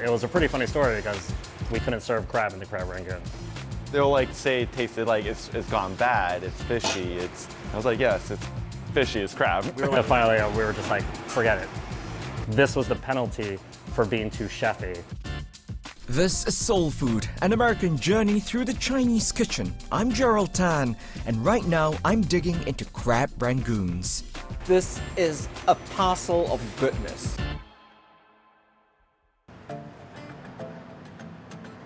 it was a pretty funny story because we couldn't serve crab in the Crab Rangoon. They'll like say it tasted like it's gone bad, it's fishy, I was like, yes, it's fishy, it's crab. Finally, we were just like, forget it. This was the penalty for being too chefy. This is Tso'l Food, an American journey through the Chinese kitchen. I'm Gerald Tan, and right now I'm digging into Crab Rangoons. This is a parcel of goodness.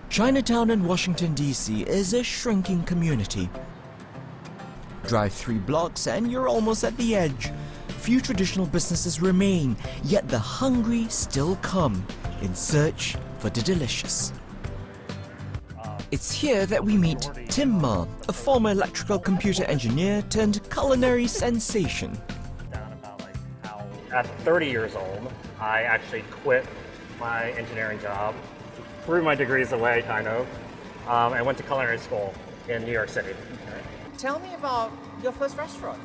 Chinatown in Washington, D.C. is a shrinking community. Drive 3 blocks and you're almost at the edge. Few traditional businesses remain, yet the hungry still come in search for the delicious. It's here that we meet Tim Ma, a former electrical computer engineer turned culinary sensation. At 30 years old, I actually quit my engineering job, threw my degrees away, kind of, and went to culinary school in New York City. Tell me about your first restaurant.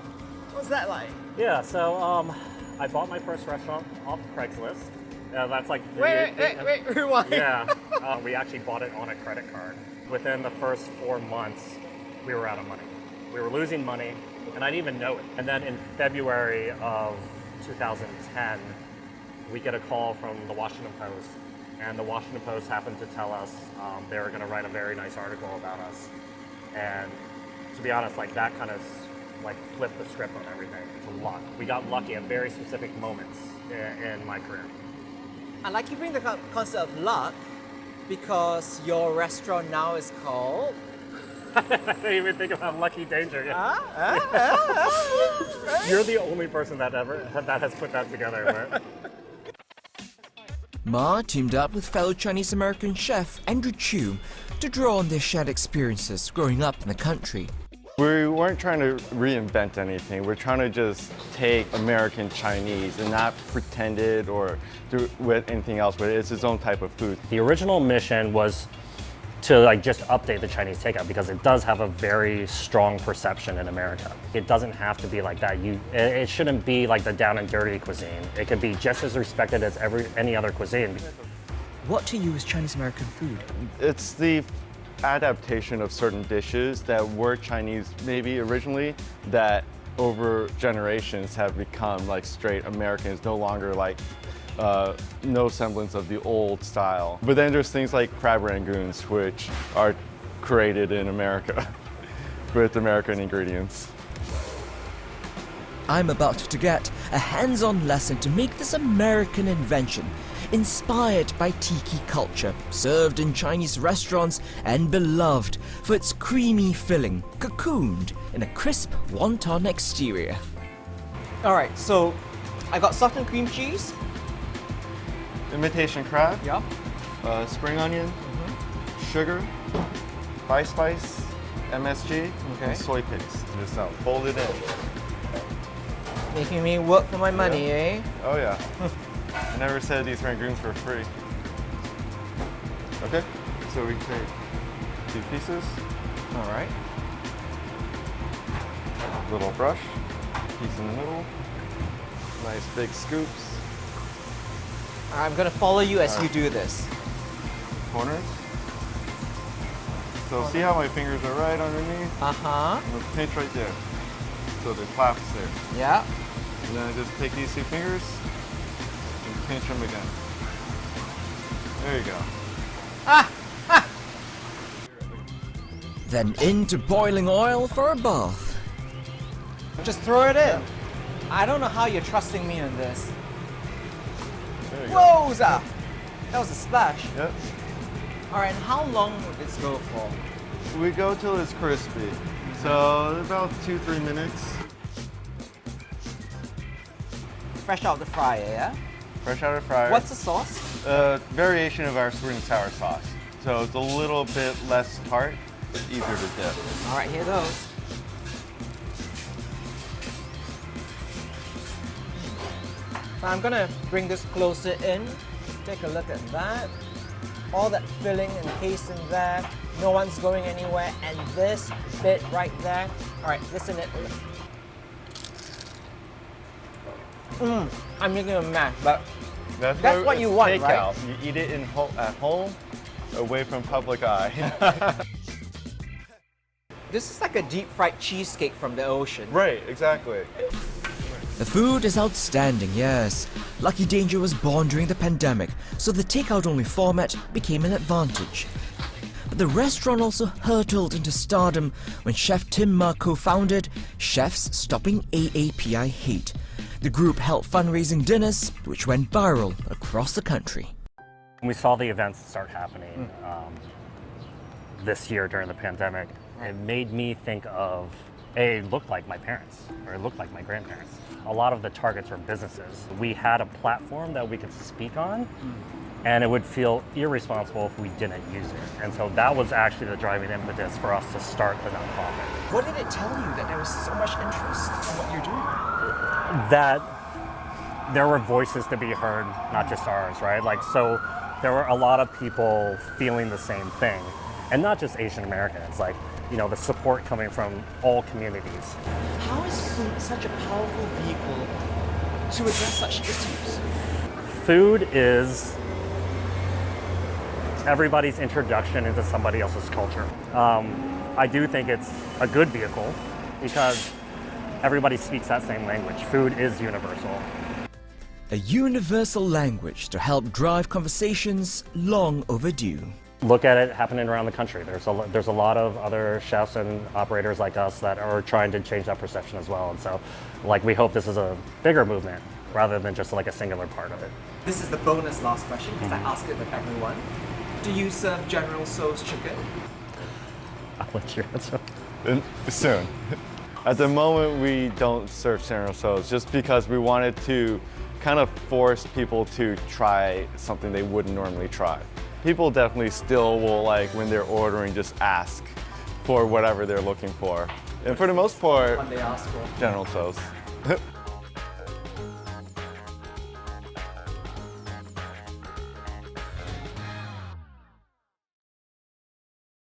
What's that like? Yeah, so I bought my first restaurant off Craigslist. That's like Wait, rewind. Yeah, we actually bought it on a credit card. Within the first 4 months, we were out of money. We were losing money, and I didn't even know it. And then in February of 2010, we get a call from the Washington Post, and the Washington Post happened to tell us they were going to write a very nice article about us. And to be honest, like that kind of like flipped the script on everything. It's luck. We got lucky at very specific moments in my career. I like you bring the concept of luck because your restaurant now is called... I didn't even think about Lucky Danger yet. You're the only person that has put that together, right? Ma teamed up with fellow Chinese-American chef Andrew Chu to draw on their shared experiences growing up in the country. We weren't trying to reinvent anything. We're trying to just take American Chinese and not pretend it or do with anything else, but it's its own type of food. The original mission was to like just update the Chinese takeout because it does have a very strong perception in America. It doesn't have to be like that. It shouldn't be like the down and dirty cuisine. It could be just as respected as any other cuisine. What to you is Chinese-American food? It's the adaptation of certain dishes that were Chinese maybe originally that over generations have become like straight Americans, no longer like no semblance of the old style. But then there's things like Crab Rangoons, which are created in America with American ingredients. I'm about to get a hands-on lesson to make this American invention, inspired by tiki culture, served in Chinese restaurants and beloved for its creamy filling, cocooned in a crisp wonton exterior. Alright, so I got softened cream cheese. Imitation crab, Yeah. spring onion, sugar, spice, MSG, Okay. and soy paste. Just now, fold it in. Making me work for my money, eh? Oh yeah. I never said these rangoons were free. Okay, so we take 2 pieces, Alright. little brush, piece in the middle, nice big scoops, I'm gonna follow you as you do this. corners. So see how my fingers are right underneath? Uh-huh. And the pinch right there. So the flaps there. Yeah. And then I just take these 2 fingers and pinch them again. There you go. Then into boiling oil for a bath. Just throw it in. I don't know how you're trusting me on this. There you go. Whoa! That was a splash. Yep. Alright, and how long would this go for? We go till it's crispy. So about 2-3 minutes. Fresh out the fryer, yeah? Fresh out of the fryer. What's the sauce? Variation of our sweet and sour sauce. So it's a little bit less tart, but easier to dip. Alright, here goes. I'm gonna bring this closer in. Take a look at that. All that filling and paste in there. No one's going anywhere. And this bit right there. Alright, listen it. I'm making a mash, but That's why what it's you want, takeout. right? You eat it at home, away from public eye. This is like a deep fried cheesecake from the ocean. Right, exactly. The food is outstanding, yes. Lucky Danger was born during the pandemic, so the takeout-only format became an advantage. But the restaurant also hurtled into stardom when Chef Tim Ma co-founded Chefs Stopping AAPI Hate. The group held fundraising dinners, which went viral across the country. We saw the events start happening this year during the pandemic. It made me think of, it looked like my parents, or it looked like my grandparents. A lot of the targets were businesses. We had a platform that we could speak on, and it would feel irresponsible if we didn't use it. And so that was actually the driving impetus for us to start the nonprofit. What did it tell you that there was so much interest in what you're doing? That there were voices to be heard, not just ours, right? Like, so there were a lot of people feeling the same thing, and not just Asian Americans, like, you know, the support coming from all communities. How is food such a powerful vehicle to address such issues? Food is everybody's introduction into somebody else's culture. I do think it's a good vehicle because everybody speaks that same language. Food is universal. A universal language to help drive conversations long overdue. Look at it happening around the country. There's a lot of other chefs and operators like us that are trying to change that perception as well. And so, like, we hope this is a bigger movement rather than just like a singular part of it. This is the bonus last question because I ask it with everyone. Do you serve General Tso's chicken? I'll let you answer. Soon. At the moment, we don't serve General Tso's just because we wanted to kind of force people to try something they wouldn't normally try. People definitely still will, like, when they're ordering, just ask for whatever they're looking for. And for the most part, One they ask for. General Tso's.